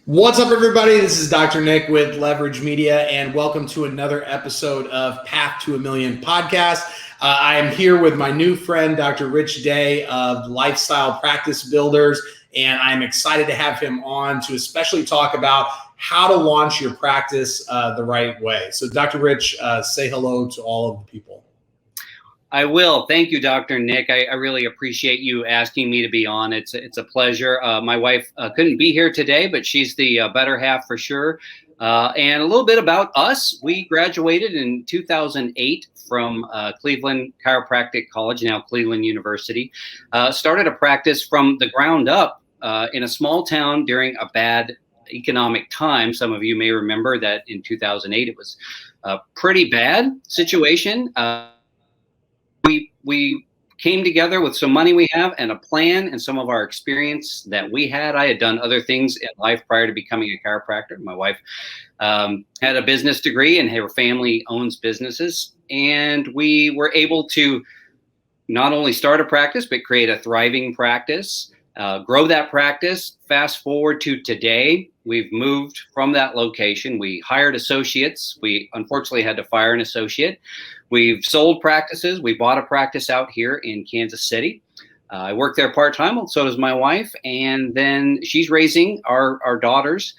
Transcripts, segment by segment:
What's up, everybody? This is Dr. Nick with Leverage Media, and welcome to another episode of Path to a Million podcast. I am here with my new friend, Dr. Rich Day of Lifestyle Practice Builders, and I'm excited to have him on to especially talk about how to launch your practice the right way. So, Dr. Rich, say hello to all of the people. I will. Thank you, Dr. Nick. I really appreciate you asking me to be on. It's a pleasure. My wife couldn't be here today, but she's the better half for sure. And a little bit about us. We graduated in 2008 from Cleveland Chiropractic College, now Cleveland University. Started a practice from the ground up in a small town during a bad economic time. Some of you may remember that in 2008, it was a pretty bad situation. We came together with some money we have and a plan and some of our experience that we had. I had done other things in life prior to becoming a chiropractor. My wife had a business degree and her family owns businesses. And we were able to not only start a practice, but create a thriving practice, grow that practice. Fast forward to today, we've moved from that location. We hired associates. We unfortunately had to fire an associate. We've sold practices. We bought a practice out here in Kansas City. I work there part-time, so does my wife. And then she's raising our daughters.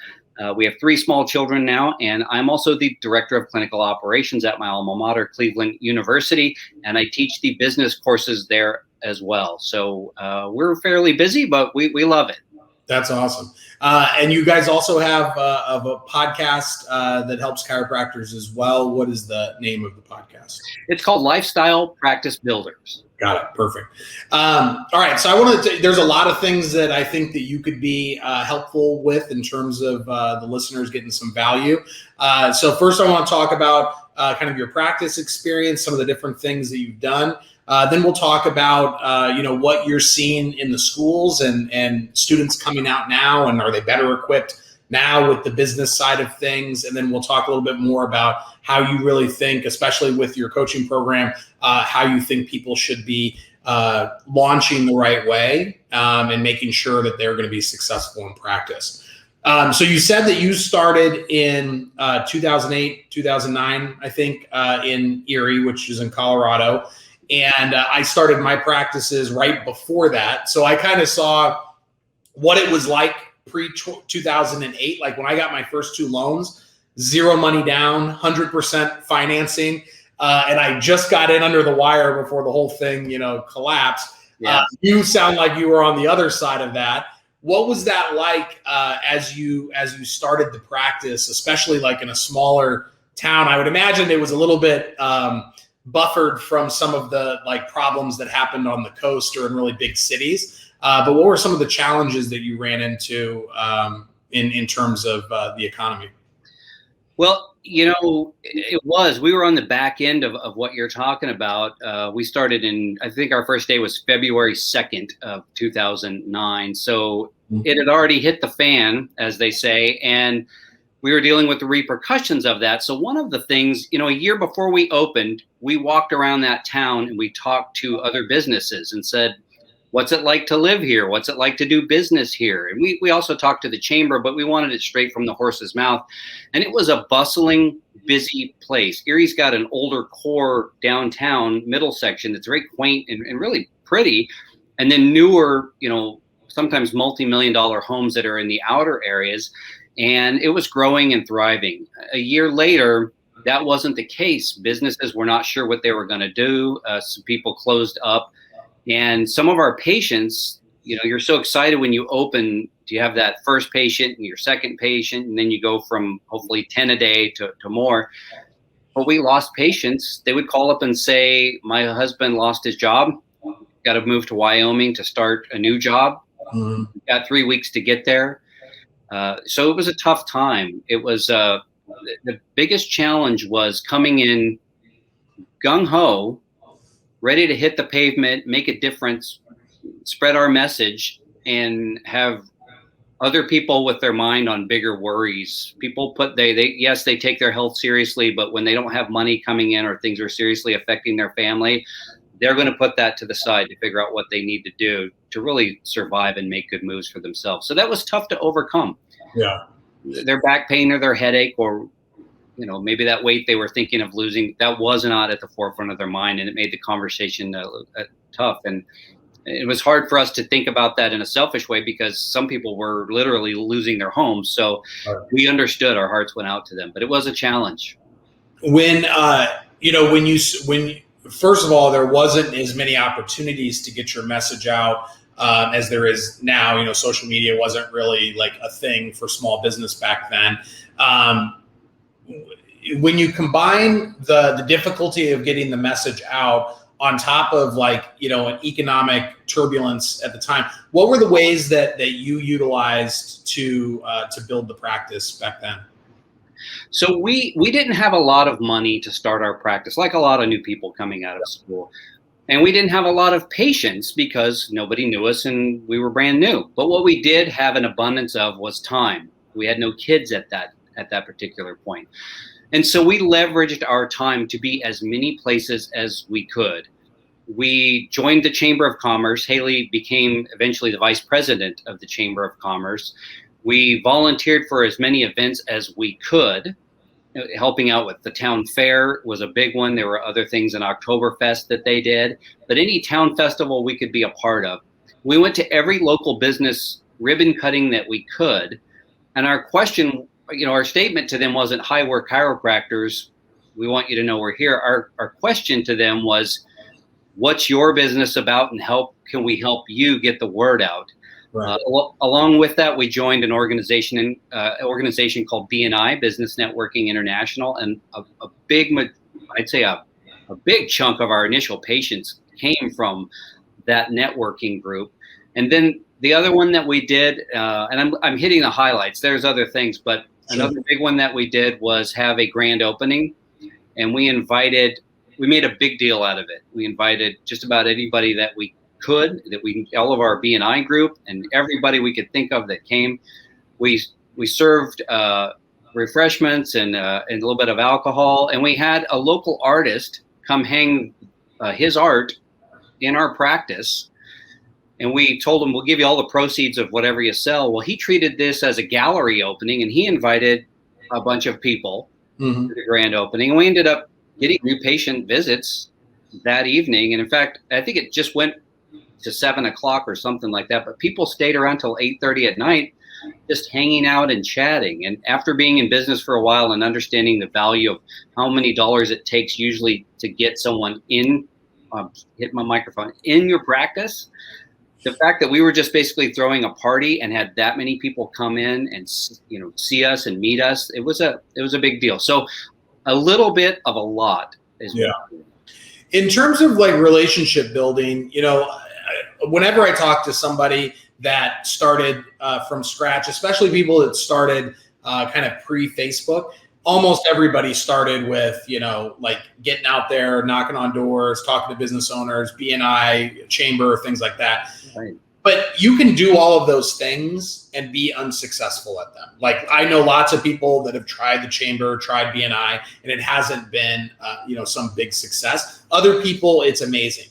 We have 3 small children now, and I'm also the director of clinical operations at my alma mater, Cleveland University, and I teach the business courses there as well. So we're fairly busy, but we love it. That's awesome. And you guys also have a podcast that helps chiropractors as well. What is the name of the podcast? It's called Lifestyle Practice Builders. Got it. Perfect. All right. So I wanted to, there's a lot of things that I think that you could be helpful with in terms of the listeners getting some value. So first I want to talk about kind of your practice experience, some of the different things that you've done. Then we'll talk about, what you're seeing in the schools and students coming out now, and are they better equipped now with the business side of things? And then we'll talk a little bit more about how you really think, especially with your coaching program, how you think people should be launching the right way and making sure that they're going to be successful in practice. So you said that you started in 2008, 2009, I think, in Erie, which is in Colorado. And I started my practices right before that. So I kind of saw what it was like pre-2008. Like when I got my first 2 loans, 0 money down, 100% financing. And I just got in under the wire before the whole thing, collapsed. Yeah. You sound like you were on the other side of that. What was that like as you started the practice, especially like in a smaller town? I would imagine it was a little bit buffered from some of the problems that happened on the coast or in really big cities. But what were some of the challenges that you ran into in terms of the economy? Well, we were on the back end of what you're talking about. We started I think our first day was February 2nd of 2009. So it had already hit the fan, as they say, and we were dealing with the repercussions of that. So one of the things, a year before we opened, we walked around that town and we talked to other businesses and said, what's it like to live here? What's it like to do business here? And we also talked to the chamber, but we wanted it straight from the horse's mouth. And it was a bustling, busy place. Erie's got an older core downtown middle section that's very quaint and really pretty. And then newer, sometimes multi-million-dollar homes that are in the outer areas. And it was growing and thriving. A year later, that wasn't the case. Businesses were not sure what they were going to do. Some people closed up. And some of our patients, you're so excited when you open, you have that first patient and your second patient, and then you go from hopefully 10 a day to more. But we lost patients. They would call up and say, my husband lost his job, got to move to Wyoming to start a new job. Got 3 weeks to get there. So it was a tough time. It was the biggest challenge was coming in gung-ho, ready to hit the pavement, make a difference, spread our message, and have other people with their mind on bigger worries. People yes, they take their health seriously, but when they don't have money coming in or things are seriously affecting their family, they're going to put that to the side to figure out what they need to do to really survive and make good moves for themselves. So that was tough to overcome. Yeah. their back pain or their headache, or maybe that weight they were thinking of losing, that was not at the forefront of their mind, and it made the conversation tough. And it was hard for us to think about that in a selfish way, because some people were literally losing their homes. So we understood, our hearts went out to them, but it was a challenge. When first of all, there wasn't as many opportunities to get your message out as there is now. Social media wasn't really like a thing for small business back then. When you combine the difficulty of getting the message out on top of an economic turbulence at the time, what were the ways that you utilized to build the practice back then? So we didn't have a lot of money to start our practice, like a lot of new people coming out of school. And we didn't have a lot of patience because nobody knew us and we were brand new. But what we did have an abundance of was time. We had no kids at that particular point. And so we leveraged our time to be as many places as we could. We joined the Chamber of Commerce. Haley became eventually the vice president of the Chamber of Commerce. We volunteered for as many events as we could. Helping out with the town fair was a big one. There were other things in Oktoberfest that they did, but any town festival we could be a part of. We went to every local business ribbon cutting that we could. And our question, our statement to them wasn't, "Hi, we're chiropractors. We want you to know we're here." Our question to them was, "What's your business about, and can we help you get the word out?" Right. Along with that, we joined an organization called B&I, Business Networking International, and I'd say a big chunk of our initial patients came from that networking group. And then the other one that we did, and I'm hitting the highlights, there's other things, but another big one that we did was have a grand opening, and we made a big deal out of it. We invited just about anybody that we could, all of our B&I group and everybody we could think of that came. We served refreshments and a little bit of alcohol, and we had a local artist come hang his art in our practice. And we told him, "We'll give you all the proceeds of whatever you sell." Well, he treated this as a gallery opening, and he invited a bunch of people to the grand opening. And we ended up getting new patient visits that evening. And in fact, I think it just went to 7 o'clock or something like that, but people stayed around till 8:30 at night, just hanging out and chatting. And after being in business for a while and understanding the value of how many dollars it takes usually to get someone in, hit my microphone, in your practice, the fact that we were just basically throwing a party and had that many people come in and see us and meet us, it was a big deal. So a little bit of a lot is yeah. In terms of relationship building, whenever I talk to somebody that started from scratch, especially people that started kind of pre-Facebook, almost everybody started with, getting out there, knocking on doors, talking to business owners, B&I, chamber, things like that. Right. But you can do all of those things and be unsuccessful at them. I know lots of people that have tried the chamber, tried B&I, and it hasn't been, some big success. Other people, it's amazing.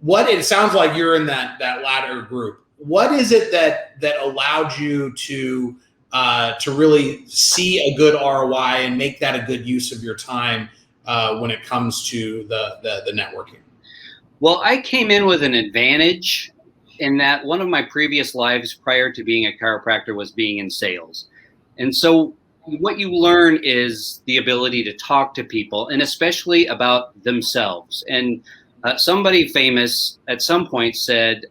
It sounds like you're in that latter group. What is it that allowed you to really see a good ROI and make that a good use of your time when it comes to the networking? Well, I came in with an advantage in that one of my previous lives prior to being a chiropractor was being in sales. And so what you learn is the ability to talk to people, and especially about themselves. And somebody famous at some point said,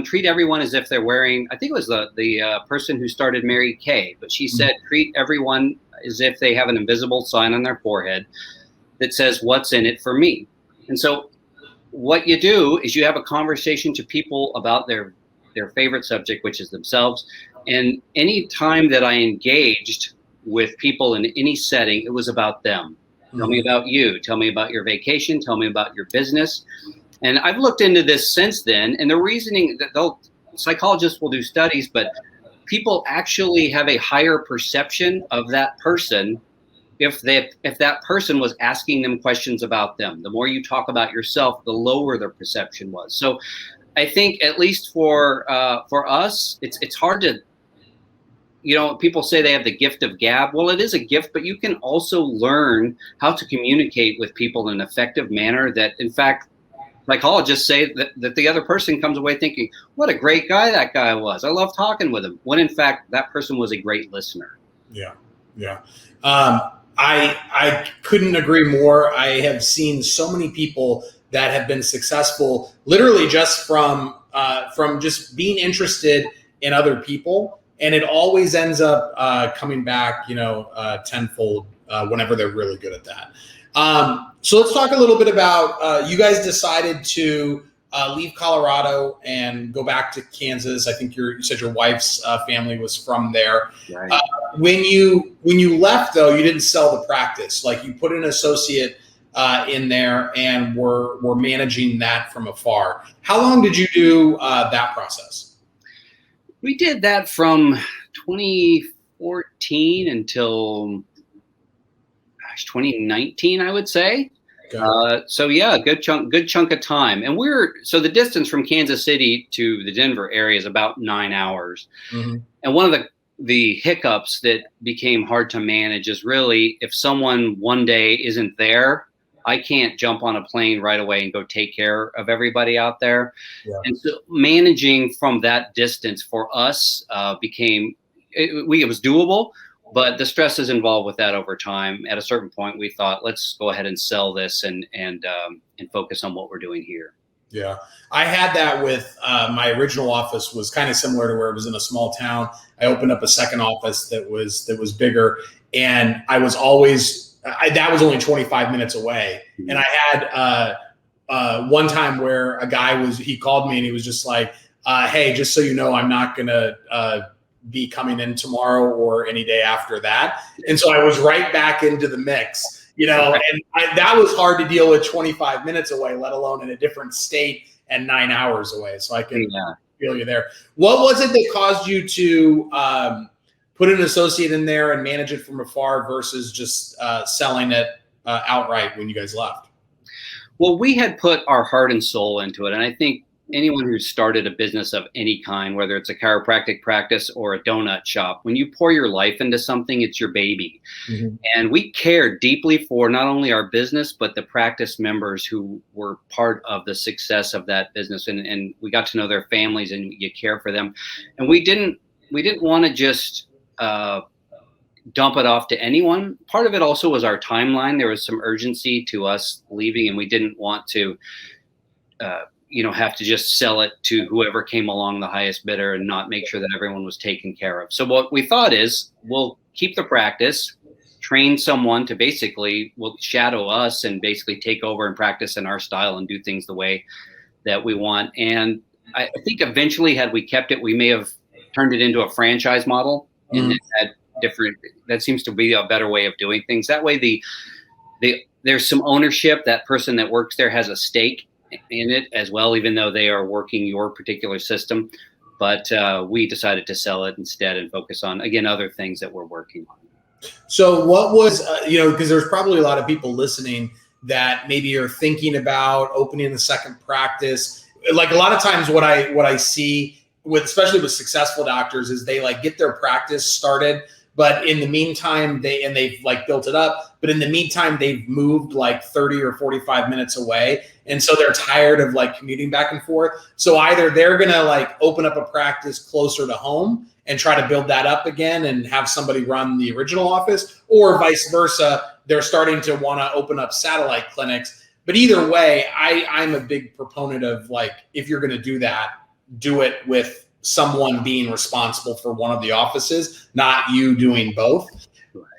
treat everyone as if they're wearing, I think it was the person who started Mary Kay, but she said, treat everyone as if they have an invisible sign on their forehead that says, "What's in it for me?" And so what you do is you have a conversation to people about their favorite subject, which is themselves. And any time that I engaged with people in any setting, it was about them. Tell me about you. Tell me about your vacation. Tell me about your business. And I've looked into this since then, and the reasoning that psychologists will do studies, but people actually have a higher perception of that person if that person was asking them questions about them. The more you talk about yourself, the lower their perception was. So I think, at least for us, it's hard to people say they have the gift of gab. Well, it is a gift, but you can also learn how to communicate with people in an effective manner that, in fact, psychologists say that the other person comes away thinking, what a great guy that guy was. I love talking with him. When in fact, that person was a great listener. Yeah. Yeah. I couldn't agree more. I have seen so many people that have been successful literally just from just being interested in other people. And it always ends up coming back, tenfold whenever they're really good at that. So let's talk a little bit about, you guys decided to leave Colorado and go back to Kansas. I think you said your wife's family was from there. Right. When you left, though, you didn't sell the practice. Like, you put an associate in there and were managing that from afar. How long did you do that process? We did that from 2014 until 2019, I would say. Okay. So yeah, good chunk of time. And so the distance from Kansas City to the Denver area is about 9 hours. Mm-hmm. And one of the hiccups that became hard to manage is really, if someone one day isn't there, I can't jump on a plane right away and go take care of everybody out there. Yeah. And so managing from that distance for us it was doable, but the stresses involved with that over time. At a certain point, we thought, let's go ahead and sell this and focus on what we're doing here. Yeah, I had that with my original office. Was kind of similar to where it was in a small town. I opened up a second office that was bigger, and I was always that was only 25 minutes away. Mm-hmm. And I had one time where a guy he called me and he was just like, hey, just so you know, I'm not gonna be coming in tomorrow or any day after that. And so I was right back into the mix, and that was hard to deal with 25 minutes away, let alone in a different state and 9 hours away. So I can feel you there. What was it that caused you to put an associate in there and manage it from afar versus just selling it outright when you guys left? Well, we had put our heart and soul into it. And I think anyone who started a business of any kind, whether it's a chiropractic practice or a donut shop, when you pour your life into something, it's your baby. Mm-hmm. And we cared deeply for not only our business, but the practice members who were part of the success of that business. And we got to know their families, and you care for them. And we didn't want to just dump it off to anyone. Part of it also was our timeline. There was some urgency to us leaving, and we didn't want to have to just sell it to whoever came along, the highest bidder, and not make sure that everyone was taken care of. So what we thought is, we'll keep the practice, train someone to will shadow us and basically take over and practice in our style and do things the way that we want. And I think eventually, had we kept it, we may have turned it into a franchise model. Mm-hmm. And that seems to be a better way of doing things. That way there's some ownership. That person that works there has a stake in it as well, even though they are working your particular system. But we decided to sell it instead and focus on, again, other things that we're working on. So what was, because there's probably a lot of people listening that maybe are thinking about opening a second practice. Like, a lot of times what I see especially with successful doctors is they get their practice started, but in the meantime they've built it up, but in the meantime they've moved 30 or 45 minutes away, and so they're tired of commuting back and forth. So either they're gonna open up a practice closer to home and try to build that up again and have somebody run the original office, or vice versa, they're starting to want to open up satellite clinics. But either way, I'm a big proponent of if you're gonna do that, do it with someone being responsible for one of the offices, not you doing both.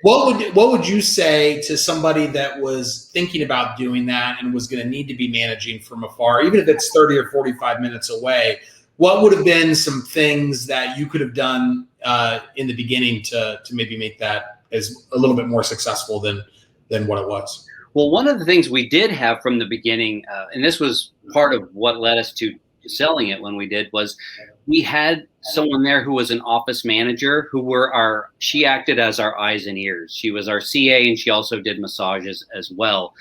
What would you say to somebody that was thinking about doing that and was going to need to be managing from afar, even if it's 30 or 45 minutes away? What would have been some things that you could have done in the beginning to maybe make that as a little bit more successful than what it was? Well, one of the things we did have from the beginning, and this was part of what led us to selling it when we did, was we had someone there who was an office manager she acted as our eyes and ears. She was our CA, and she also did massages as well.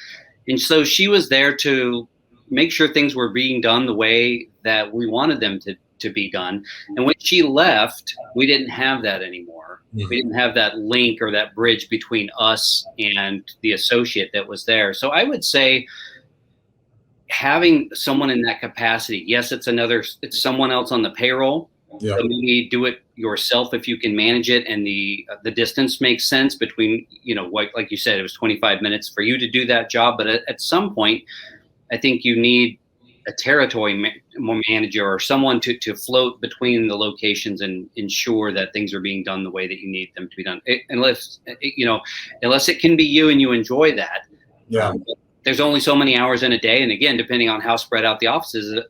And so she was there to make sure things were being done the way that we wanted them to be done. And when she left, we didn't have that anymore. Mm-hmm. We didn't have that link or that bridge between us and the associate that was there. So I would say having someone in that capacity, yes, it's someone else on the payroll. Yeah. So maybe do it yourself if you can manage it, and the distance makes sense between, like you said, it was 25 minutes for you to do that job. But at some point, I think you need a territory manager or someone to float between the locations and ensure that things are being done the way that you need them to be done. Unless it can be you and you enjoy that. Yeah. There's only so many hours in a day. And again, depending on how spread out the offices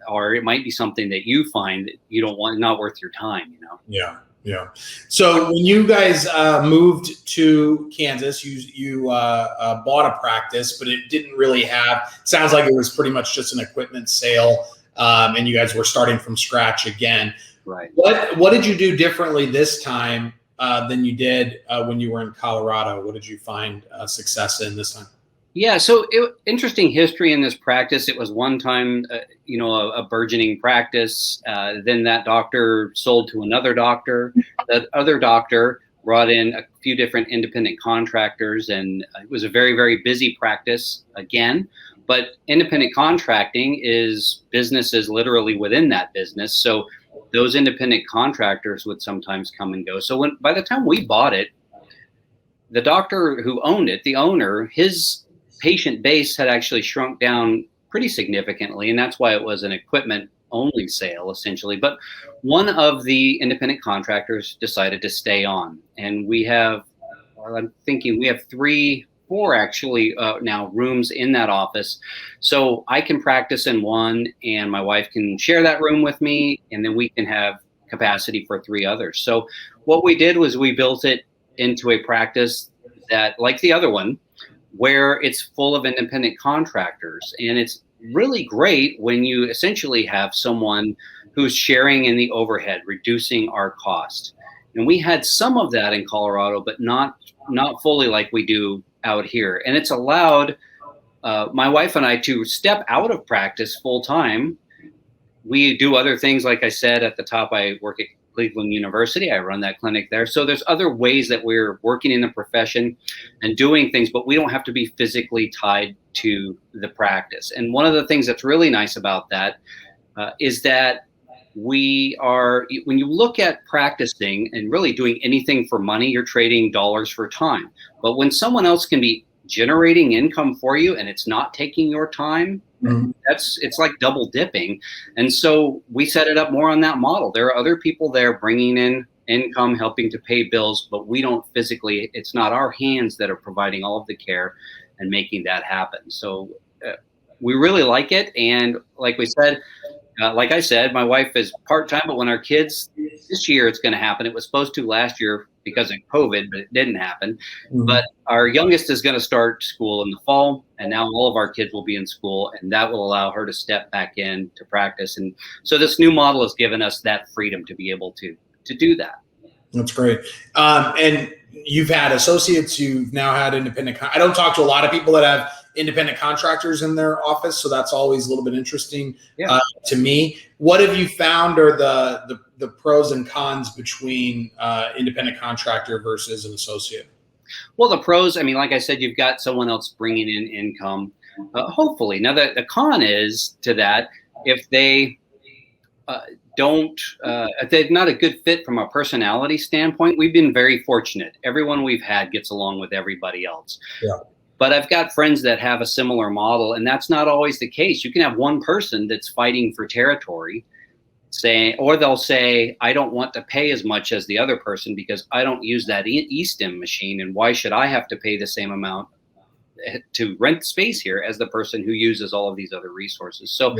are, it might be something that you find that you don't want, not worth your time, Yeah. Yeah. So when you guys moved to Kansas, you bought a practice, but it didn't really have, sounds like it was pretty much just an equipment sale, and you guys were starting from scratch again. Right. What did you do differently this time than you did when you were in Colorado? What did you find success in this time? Yeah, so interesting history in this practice. It was one time, a burgeoning practice. Then that doctor sold to another doctor. That other doctor brought in a few different independent contractors, and it was a very, very busy practice again. But independent contracting is businesses literally within that business. So those independent contractors would sometimes come and go. So by the time we bought it, the doctor who owned it, the owner, his patient base had actually shrunk down pretty significantly, and that's why it was an equipment only sale essentially. But one of the independent contractors decided to stay on, and we have, I'm thinking we have four actually now rooms in that office. So I can practice in one, and my wife can share that room with me, and then we can have capacity for 3 others. So what we did was we built it into a practice that, like the other one, where it's full of independent contractors. And it's really great when you essentially have someone who's sharing in the overhead, reducing our cost. And we had some of that in Colorado, but not fully like we do out here. And it's allowed my wife and I to step out of practice full time. We do other things. Like I said at the top, I work at Cleveland University. I run that clinic there. So there's other ways that we're working in the profession and doing things, but we don't have to be physically tied to the practice. And one of the things that's really nice about that is that we are, when you look at practicing and really doing anything for money, you're trading dollars for time. But when someone else can be generating income for you and it's not taking your time, it's like double dipping. And so we set it up more on that model. There are other people there bringing in income, helping to pay bills, but we don't physically, it's not our hands that are providing all of the care and making that happen. So we really like it. And like we said, like I said, my wife is part-time, but when our kids, this year it's going to happen. It was supposed to last year because of COVID, but it didn't happen. But our youngest is going to start school in the fall, and now all of our kids will be in school, and that will allow her to step back in to practice. And so this new model has given us that freedom to be able to do that. That's great. And you've had associates, you've now had independent. I don't talk to a lot of people that have independent contractors in their office, so that's always a little bit interesting to me. What have you found are the pros and cons between independent contractor versus an associate? Well, the pros, I mean, like I said, you've got someone else bringing in income, hopefully. Now, the con is to that, if they if they're not a good fit from a personality standpoint, we've been very fortunate. Everyone we've had gets along with everybody else. Yeah. But I've got friends that have a similar model, and that's not always the case. You can have one person that's fighting for territory, or they'll say, I don't want to pay as much as the other person because I don't use that eSTEM machine, and why should I have to pay the same amount to rent space here as the person who uses all of these other resources? So,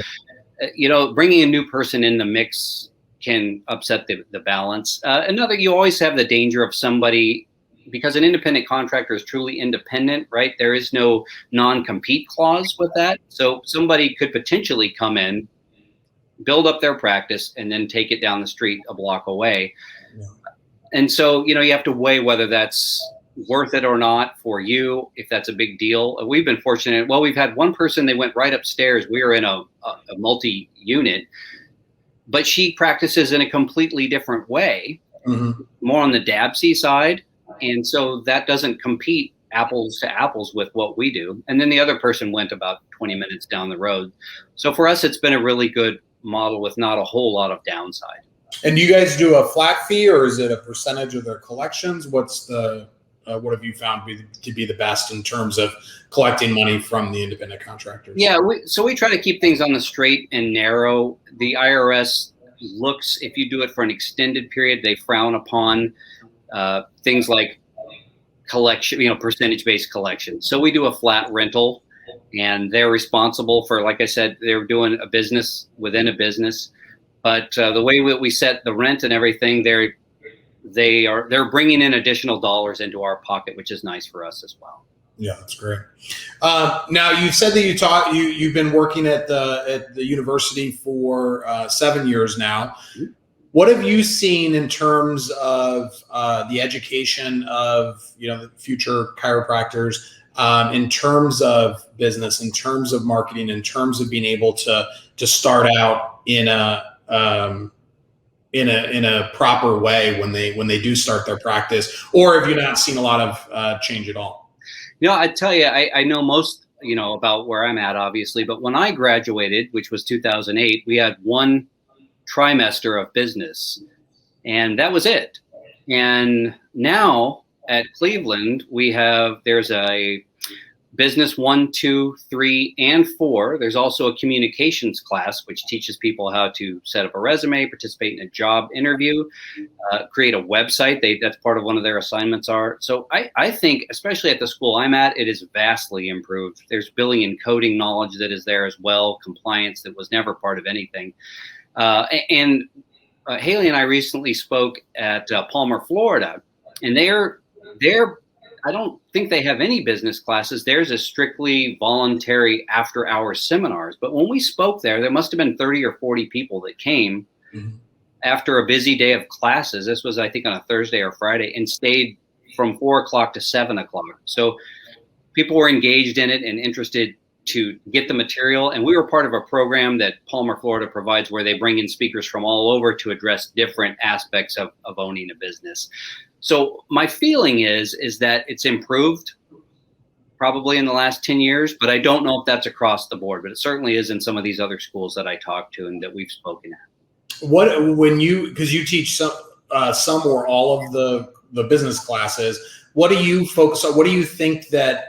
bringing a new person in the mix can upset the balance. You always have the danger of somebody, because an independent contractor is truly independent, right? There is no non-compete clause with that. So somebody could potentially come in, build up their practice, and then take it down the street a block away. Yeah. And so, you have to weigh whether that's worth it or not for you, if that's a big deal. We've been fortunate. Well, we've had one person, they went right upstairs. We were in a multi-unit. but she practices in a completely different way, more on the 𝗵𝗊𝘂 side. And so that doesn't compete apples to apples with what we do. And then the other person went about 20 minutes down the road. So for us, it's been a really good model with not a whole lot of downside. And do you guys do a flat fee, or is it a percentage of their collections? What's the what have you found to be the best in terms of collecting money from the independent contractors? Yeah, so we try to keep things on the straight and narrow. The IRS looks, if you do it for an extended period, they frown upon things like collection, percentage-based collection. So we do a flat rental, and they're responsible for, like I said, they're doing a business within a business. But the way we set the rent and everything, they're bringing in additional dollars into our pocket, which is nice for us as well. Yeah, that's great. Now, you said that you've been working at the university for 7 years now. What have you seen in terms of the education of the future chiropractors, in terms of business, in terms of marketing, in terms of being able to start out in a proper way when they do start their practice, or have you not seen a lot of change at all? I tell you, I know most about where I'm at, obviously, but when I graduated, which was 2008, we had one trimester of business, and that was it. And now at Cleveland, there's a business 1, 2, 3, and 4. There's also a communications class, which teaches people how to set up a resume, participate in a job interview, create a website. That's part of one of their assignments are. So I think, especially at the school I'm at, it is vastly improved. There's billing and coding knowledge that is there as well, compliance that was never part of anything. And Haley and I recently spoke at Palmer, Florida, and they're I don't think they have any business classes. Theirs is strictly voluntary after-hours seminars. But when we spoke there must have been 30 or 40 people that came after a busy day of classes. This was, I think, on a Thursday or Friday, and stayed from 4 o'clock to 7 o'clock. So people were engaged in it and interested to get the material. And we were part of a program that Palmer, Florida provides, where they bring in speakers from all over to address different aspects of owning a business. So my feeling is that it's improved probably in the last 10 years, but I don't know if that's across the board, but it certainly is in some of these other schools that I talked to and that we've spoken at. Because you teach some or all of the business classes, what do you focus on? What do you think that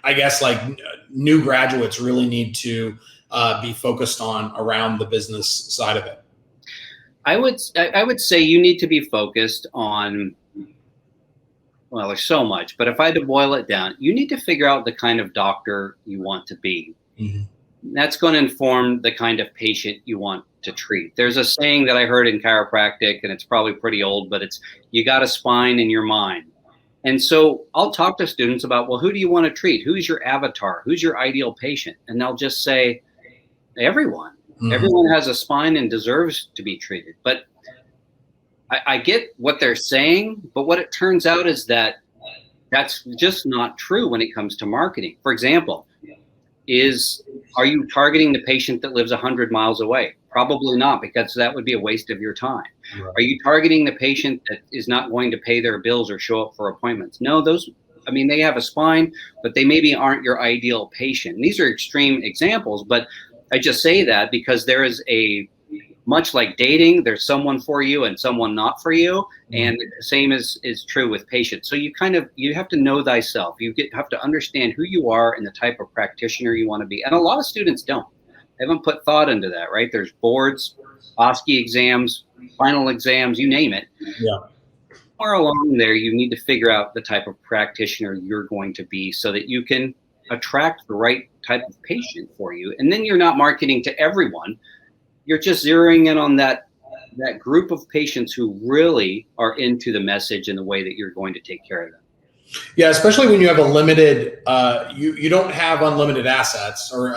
I guess like new graduates really need to be focused on around the business side of it? I would say you need to be focused on, well, there's so much, but if I had to boil it down, you need to figure out the kind of doctor you want to be. That's going to inform the kind of patient you want to treat. There's a saying that I heard in chiropractic, and it's probably pretty old, but it's, you got a spine in your mind. And so I'll talk to students about, well, who do you want to treat? Who's your avatar? Who's your ideal patient? And they'll just say, everyone. Everyone has a spine and deserves to be treated. But I get what they're saying, but what it turns out is that that's just not true when it comes to marketing. For example, are you targeting the patient that lives 100 miles away? Probably not, because that would be a waste of your time. Right. Are you targeting the patient that is not going to pay their bills or show up for appointments? No, they have a spine, but they maybe aren't your ideal patient. And these are extreme examples, but I just say that because there is much like dating, there's someone for you and someone not for you. And the same is true with patients. So you have to know thyself. You have to understand who you are and the type of practitioner you want to be. And a lot of students don't. They haven't put thought into that, right? There's boards, OSCE exams, final exams, you name it. Yeah. Somewhere along there, you need to figure out the type of practitioner you're going to be so that you can attract the right type of patient for you. And then you're not marketing to everyone. You're just zeroing in on that group of patients who really are into the message and the way that you're going to take care of them. Yeah, especially when you have a limited, you don't have unlimited assets or,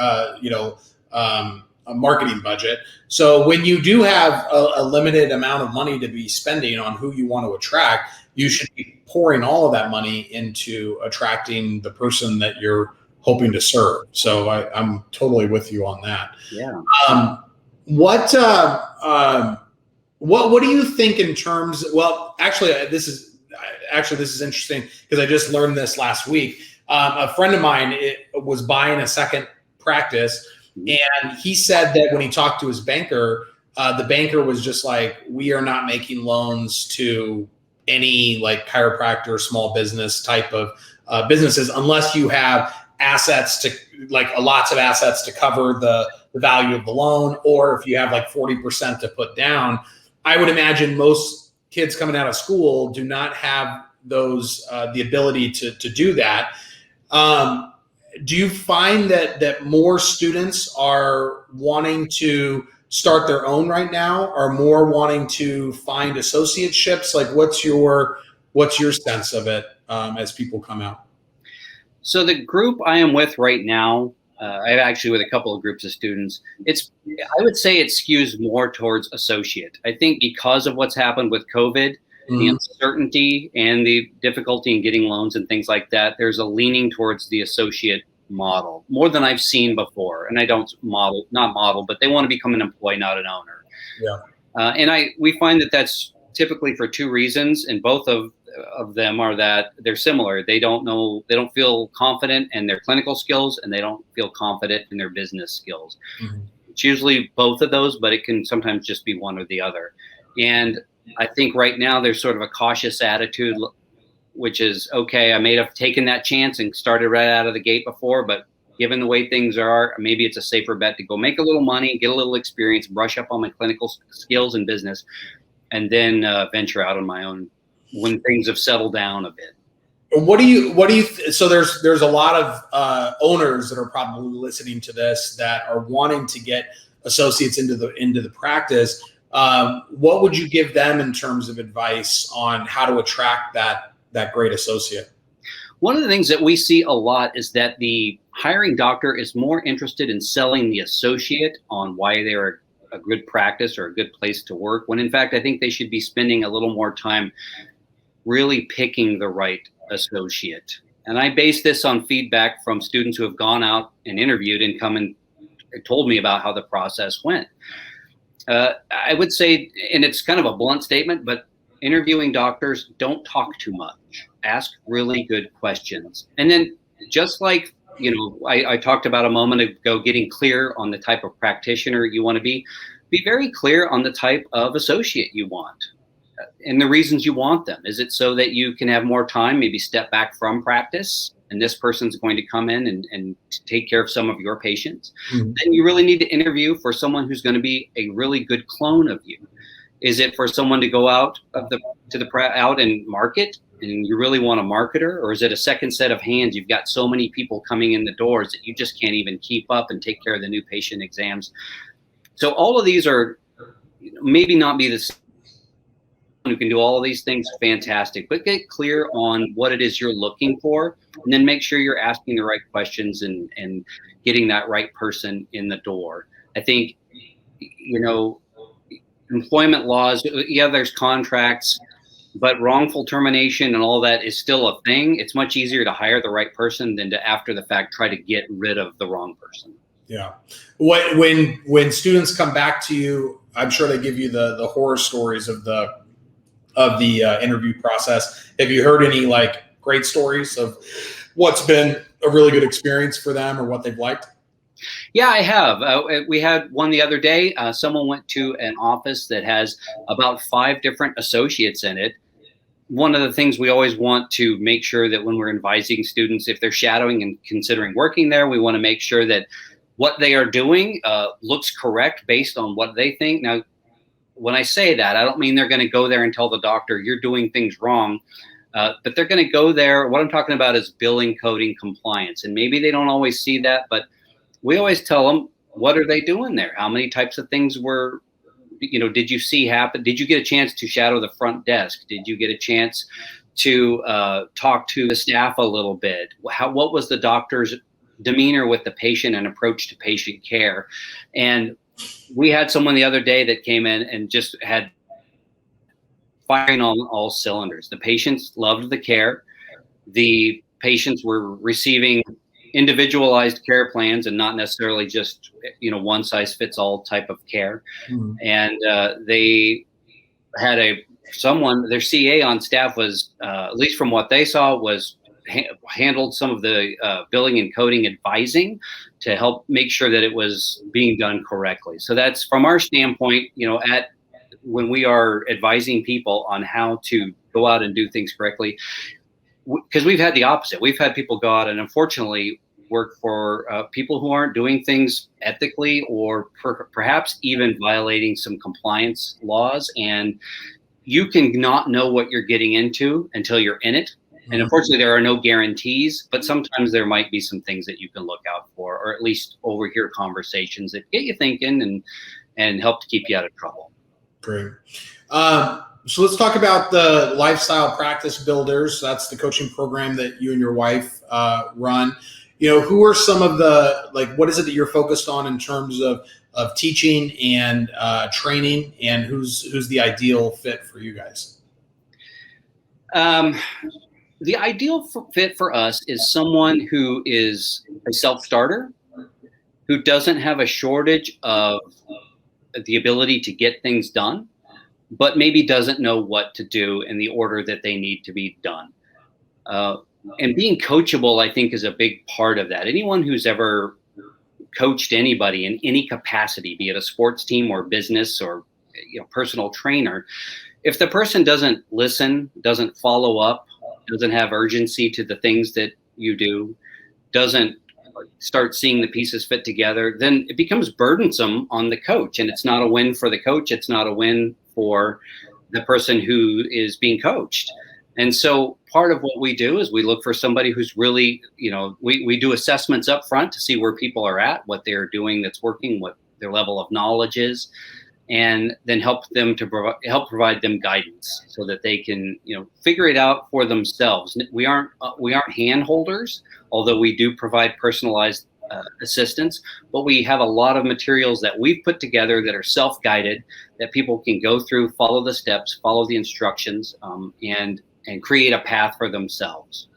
a marketing budget. So when you do have a limited amount of money to be spending on who you want to attract, you should be pouring all of that money into attracting the person that you're hoping to serve. So I'm totally with you on that. Yeah. What do you think in terms? Well, this is interesting because I just learned this last week. A friend of mine was buying a second practice, and he said that when he talked to his banker, the banker was just like, "We are not making loans to any like chiropractor, small business type of businesses unless you have assets to lots of assets to cover the value of the loan, or if you have like 40% to put down." I would imagine most kids coming out of school do not have those the ability to do that. Do you find that more students are wanting to start their own right now, or more wanting to find associateships? Like, what's your sense of it as people come out? So the group I am with right now, I'm actually with a couple of groups of students. I would say it skews more towards associate. I think because of what's happened with COVID, the uncertainty and the difficulty in getting loans and things like that, there's a leaning towards the associate model more than I've seen before. And I don't not model, but they want to become an employee, not an owner. Yeah. And we find that that's typically for two reasons, and both of them are that they're similar. They don't feel confident in their clinical skills, and they don't feel confident in their business skills. It's usually both of those, but it can sometimes just be one or the other. And I think right now there's sort of a cautious attitude, which is, okay, I may have taken that chance and started right out of the gate before, but given the way things are, maybe it's a safer bet to go make a little money, get a little experience, brush up on my clinical skills and business, and then venture out on my own when things have settled down a bit. So there's a lot of owners that are probably listening to this that are wanting to get associates into the practice. What would you give them in terms of advice on how to attract that great associate? One of the things that we see a lot is that the hiring doctor is more interested in selling the associate on why they're a good practice or a good place to work, when in fact I think they should be spending a little more time really picking the right associate. And I base this on feedback from students who have gone out and interviewed and come and told me about how the process went. I would say, and it's kind of a blunt statement, but interviewing doctors, don't talk too much. Ask really good questions. And then just like, I talked about a moment ago, getting clear on the type of practitioner you want to be very clear on the type of associate you want and the reasons you want them. Is it so that you can have more time, maybe step back from practice, and this person's going to come in and take care of some of your patients? Then you really need to interview for someone who's going to be a really good clone of you. Is it for someone to go out out and market, and you really want a marketer? Or is it a second set of hands? You've got so many people coming in the doors that you just can't even keep up and take care of the new patient exams. So all of these are maybe not be the same. Who can do all of these things, fantastic, but get clear on what it is you're looking for, and then make sure you're asking the right questions and getting that right person in the door. I think, employment laws, yeah, there's contracts, but wrongful termination and all that is still a thing. It's much easier to hire the right person than to, after the fact, try to get rid of the wrong person. Yeah. When students come back to you, I'm sure they give you the horror stories of the interview process. Have you heard any great stories of what's been a really good experience for them or what they've liked? Yeah, I have. We had one the other day. Someone went to an office that has about 5 different associates in it. One of the things we always want to make sure that when we're advising students, if they're shadowing and considering working there, we want to make sure that what they are doing looks correct based on what they think. Now, when I say that, I don't mean they're going to go there and tell the doctor you're doing things wrong, but they're going to go there. What I'm talking about is billing, coding, compliance. And maybe they don't always see that, but we always tell them, what are they doing there? How many types of things did you see happen? Did you get a chance to shadow the front desk? Did you get a chance to talk to the staff a little bit? What was the doctor's demeanor with the patient and approach to patient care? And we had someone the other day that came in and just had firing on all cylinders. The patients loved the care. The patients were receiving individualized care plans and not necessarily just, one size fits all type of care. Mhm. And they had their CA on staff was, at least from what they saw, was handled some of the billing and coding advising to help make sure that it was being done correctly. So that's from our standpoint, when we are advising people on how to go out and do things correctly, because we've had the opposite. We've had people go out and unfortunately work for people who aren't doing things ethically, or perhaps even violating some compliance laws. And you can not know what you're getting into until you're in it. And unfortunately, there are no guarantees, but sometimes there might be some things that you can look out for, or at least overhear conversations that get you thinking and help to keep you out of trouble. Great. So let's talk about the Lifestyle Practice Builders. That's the coaching program that you and your wife run. Who are some of what is it that you're focused on in terms of teaching and training, and who's the ideal fit for you guys? The ideal fit for us is someone who is a self-starter, who doesn't have a shortage of the ability to get things done, but maybe doesn't know what to do in the order that they need to be done. And being coachable, I think, is a big part of that. Anyone who's ever coached anybody in any capacity, be it a sports team or business or personal trainer, if the person doesn't listen, doesn't follow up, doesn't have urgency to the things that you do, doesn't start seeing the pieces fit together, then it becomes burdensome on the coach. And it's not a win for the coach. It's not a win for the person who is being coached. And so part of what we do is we look for somebody who's really, we do assessments up front to see where people are at, what they're doing that's working, what their level of knowledge is, and then help provide them guidance so that they can, figure it out for themselves. We aren't hand holders, although we do provide personalized assistance, but we have a lot of materials that we've put together that are self-guided, that people can go through, follow the steps, follow the instructions, and create a path for themselves.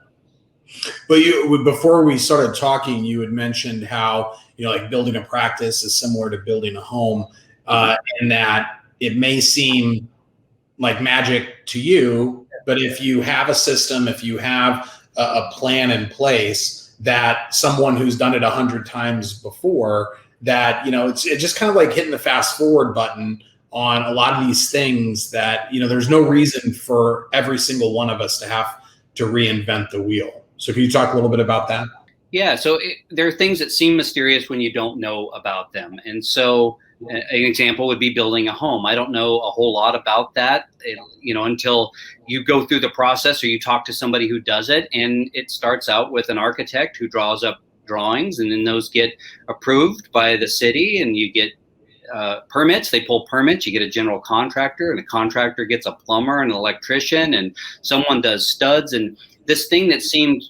But before we started talking, you had mentioned how, building a practice is similar to building a home. And that it may seem like magic to you, but if you have a system, if you have a plan in place, that someone who's done it 100 times before, that, it's just kind of like hitting the fast forward button on a lot of these things that, there's no reason for every single one of us to have to reinvent the wheel. So can you talk a little bit about that? Yeah. So there are things that seem mysterious when you don't know about them. And so an example would be building a home. I don't know a whole lot about that, until you go through the process or you talk to somebody who does it. And it starts out with an architect who draws up drawings, and then those get approved by the city, and you get permits. They pull permits. You get a general contractor, and the contractor gets a plumber and an electrician, and someone does studs. And this thing that seemed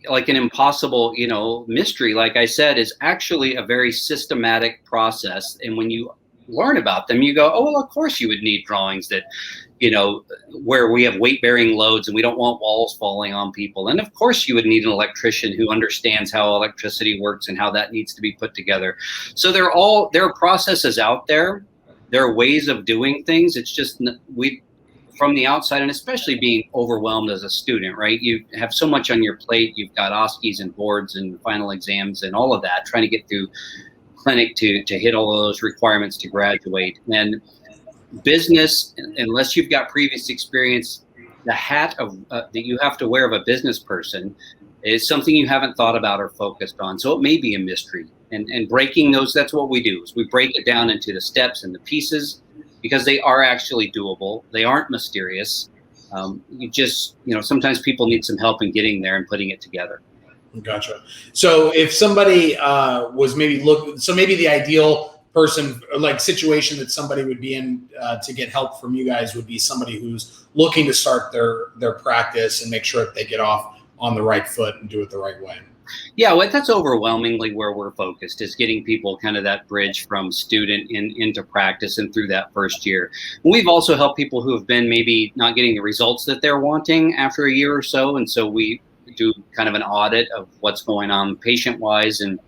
like an impossible, mystery, like I said, is actually a very systematic process. And when you learn about them, you go, oh, well, of course you would need drawings that, where we have weight-bearing loads and we don't want walls falling on people. And of course you would need an electrician who understands how electricity works and how that needs to be put together. So there are processes out there. There are ways of doing things. It's just from the outside, and especially being overwhelmed as a student, right? You have so much on your plate. You've got OSCEs and boards and final exams and all of that, trying to get through clinic to hit all of those requirements to graduate. And business, unless you've got previous experience, the hat that you have to wear of a business person is something you haven't thought about or focused on. So it may be a mystery. And breaking those, that's what we do, is we break it down into the steps and the pieces, because they are actually doable. They aren't mysterious. Sometimes people need some help in getting there and putting it together. Gotcha. So if somebody was maybe the ideal person, like situation that somebody would be in to get help from you guys would be somebody who's looking to start their practice and make sure that they get off on the right foot and do it the right way. Yeah, well, that's overwhelmingly where we're focused, is getting people kind of that bridge from student into practice and through that first year. We've also helped people who have been maybe not getting the results that they're wanting after a year or so. And so we do kind of an audit of what's going on patient-wise and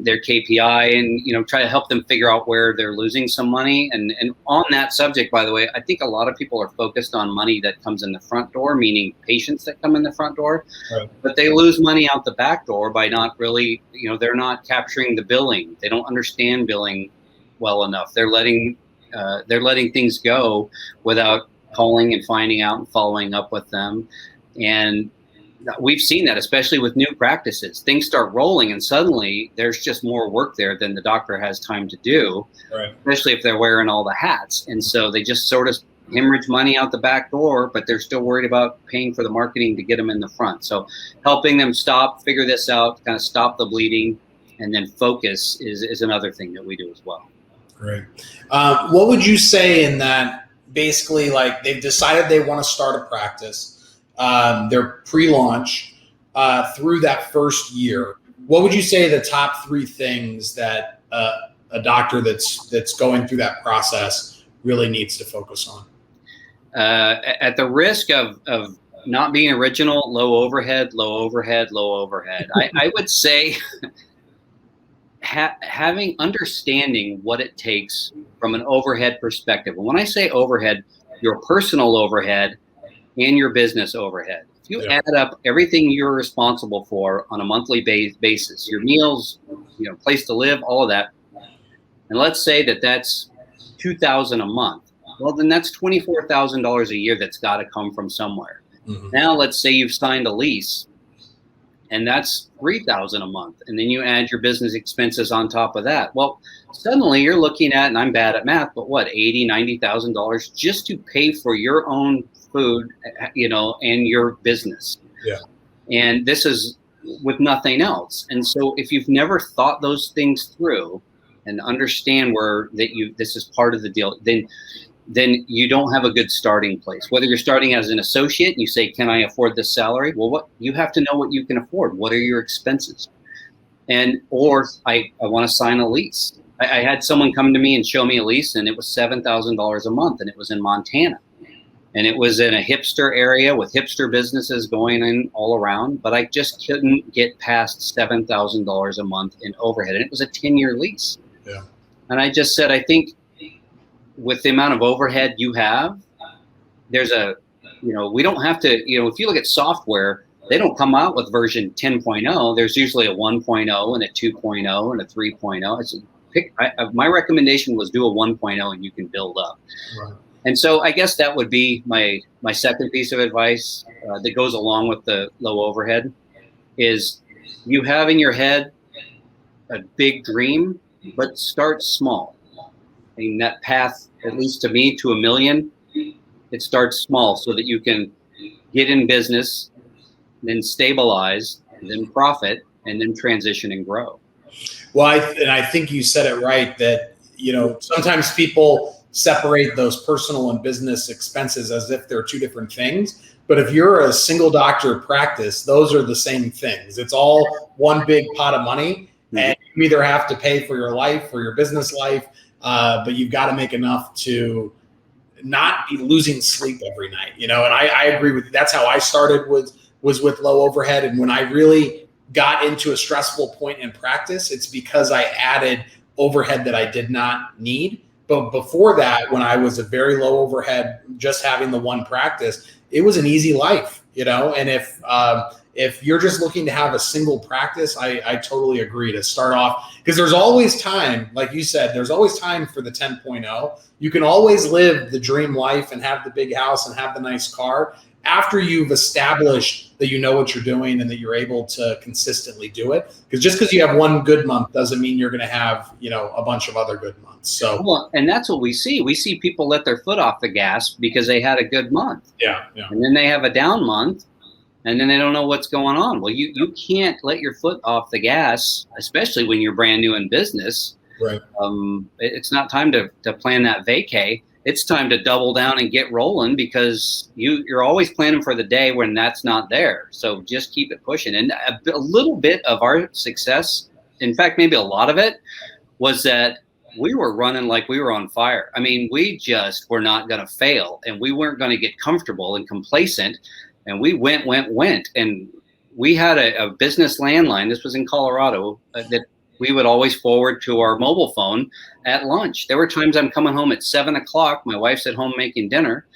their KPI, and try to help them figure out where they're losing some money. And on that subject, by the way, I think a lot of people are focused on money that comes in the front door, meaning patients that come in the front door, right. But they lose money out the back door by not really, they're not capturing the billing. They don't understand billing well enough. They're letting things go without calling and finding out and following up with them. And we've seen that, especially with new practices. Things start rolling and suddenly there's just more work there than the doctor has time to do, right. Especially if they're wearing all the hats. And so they just sort of hemorrhage money out the back door, but they're still worried about paying for the marketing to get them in the front. So helping them figure this out, kind of stop the bleeding, and then focus is another thing that we do as well. Great. What would you say in that, basically, like, they've decided they want to start a practice, they're pre-launch, through that first year, what would you say the top 3 things that a doctor that's going through that process really needs to focus on? At the risk of not being original, low overhead. I would say understanding what it takes from an overhead perspective. And when I say overhead, your personal overhead and your business overhead. If you add up everything you're responsible for on a monthly basis, your meals, place to live, all of that, and let's say that that's $2,000 a month, well, then that's $24,000 a year that's got to come from somewhere. Mm-hmm. Now, let's say you've signed a lease, and that's $3,000 a month, and then you add your business expenses on top of that. Well, suddenly you're looking at, and I'm bad at math, but what, $80,000, $90,000 just to pay for your own food, and your business. Yeah. And this is with nothing else. And so if you've never thought those things through and understand this is part of the deal, then you don't have a good starting place. Whether you're starting as an associate and you say, can I afford this salary? Well, you have to know what you can afford. What are your expenses? Or I want to sign a lease. I had someone come to me and show me a lease, and it was $7,000 a month, and it was in Montana. And it was in a hipster area with hipster businesses going in all around, but I just couldn't get past $7,000 a month in overhead. And it was a 10-year lease. Yeah. And I just said, I think with the amount of overhead you have, there's we don't have to, if you look at software, they don't come out with version 10.0. There's usually a 1.0 and a 2.0 and a 3.0. My recommendation was do a 1.0 and you can build up. Right. And so I guess that would be my second piece of advice that goes along with the low overhead is you have in your head a big dream, but start small. I mean, that path, at least to me, to $1 million, it starts small so that you can get in business, then stabilize, then profit, and then transition and grow. Well, I think you said it right that, sometimes people separate those personal and business expenses as if they're 2 different things. But if you're a single doctor practice, those are the same things. It's all one big pot of money, and you either have to pay for your life or your business life, but you've got to make enough to not be losing sleep every night. And I agree with you. That's how I started was with low overhead. And when I really got into a stressful point in practice, it's because I added overhead that I did not need. But before that, when I was a very low overhead, just having the one practice, it was an easy life, and if you're just looking to have a single practice, I totally agree to start off, because there's always time, like you said, there's always time for the 10.0. You can always live the dream life and have the big house and have the nice car after you've established that you know what you're doing and that you're able to consistently do it. Because just because you have one good month doesn't mean you're going to have, a bunch of other good months. So, well, and that's what we see. We see people let their foot off the gas because they had a good month. Yeah. And then they have a down month, and then they don't know what's going on. Well, you can't let your foot off the gas, especially when you're brand new in business. Right. It's not time to plan that vacay. It's time to double down and get rolling, because you're always planning for the day when that's not there. So just keep it pushing. And a little bit of our success, in fact, maybe a lot of it, was that we were running like we were on fire. I mean, we just were not going to fail, and we weren't going to get comfortable and complacent. And we went. And we had a business landline. This was in Colorado that we would always forward to our mobile phone at lunch. There were times I'm coming home at 7 o'clock. My wife's at home making dinner.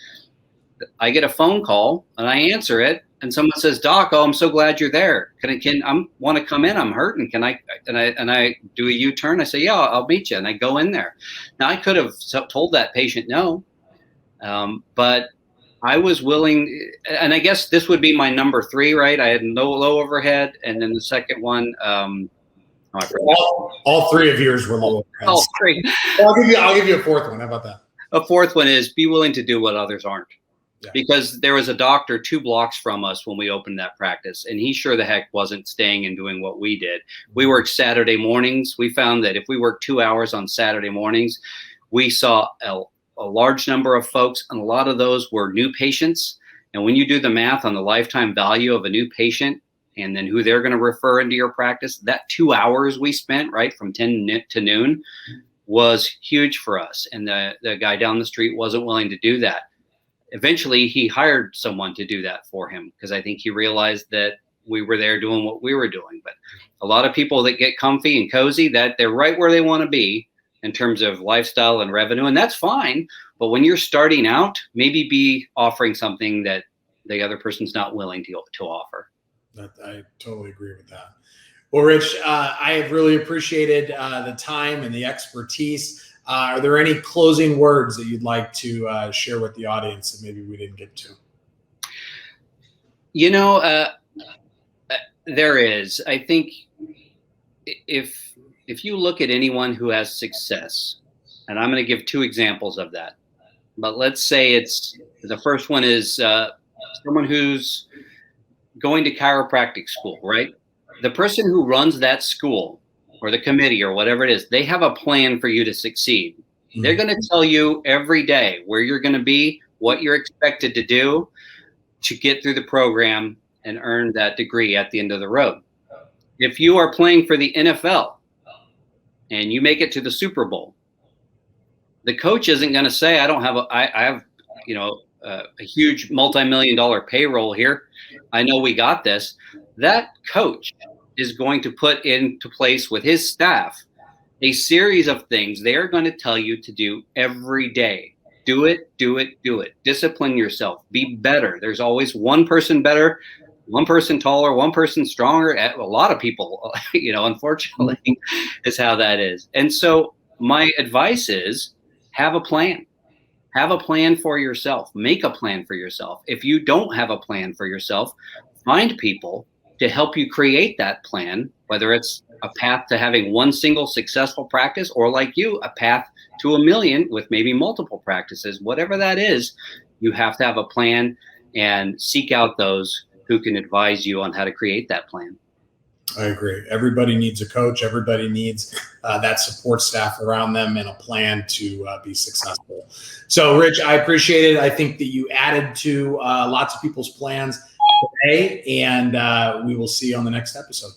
I get a phone call and I answer it, and someone says, "Doc, oh, I'm so glad you're there. I want to come in. I'm hurting. Can I?" And I do a U-turn. I say, "Yeah, I'll meet you." And I go in there. Now I could have told that patient no, but I was willing. And I guess this would be my number 3, right? I had low overhead, and then the second one. All 3 of yours were low overhead. All 3. Well, I'll give you a 4th one. How about that? A 4th one is be willing to do what others aren't. Yeah. Because there was a doctor 2 blocks from us when we opened that practice, and he sure the heck wasn't staying and doing what we did. We worked Saturday mornings. We found that if we worked 2 hours on Saturday mornings, we saw a large number of folks, and a lot of those were new patients. And when you do the math on the lifetime value of a new patient and then who they're going to refer into your practice, that 2 hours we spent, right, from 10 to noon was huge for us. And the guy down the street wasn't willing to do that. Eventually, he hired someone to do that for him because I think he realized that we were there doing what we were doing. But a lot of people that get comfy and cozy, that they're right where they want to be in terms of lifestyle and revenue, and that's fine. But when you're starting out, maybe be offering something that the other person's not willing to offer. I totally agree with that. Well, Rich, I have really appreciated the time and the expertise. Are there any closing words that you'd like to share with the audience that maybe we didn't get to? You know, there is. I think if you look at anyone who has success, and I'm going to give 2 examples of that, but let's say the first one is someone who's going to chiropractic school, right? The person who runs that school or the committee or whatever it is, they have a plan for you to succeed. Mm-hmm. They're going to tell you every day where you're going to be, what you're expected to do to get through the program and earn that degree at the end of the road. If you are playing for the NFL and you make it to the Super Bowl, the coach isn't going to say, I have a huge multi-million-dollar payroll here. I know we got this. That coach is going to put into place with his staff a series of things they are going to tell you to do every day. Do it, do it, do it. Discipline yourself. Be better. There's always one person better, one person taller, one person stronger. A lot of people, unfortunately, is how that is. And so my advice is have a plan. Have a plan for yourself. Make a plan for yourself. If you don't have a plan for yourself, find people to help you create that plan, whether it's a path to having one single successful practice or, like you, a path to $1 million with maybe multiple practices. Whatever that is, you have to have a plan and seek out those who can advise you on how to create that plan. I agree. Everybody needs a coach. Everybody needs that support staff around them and a plan to be successful. So, Rich, I appreciate it. I think that you added to lots of people's plans today, and we will see you on the next episode.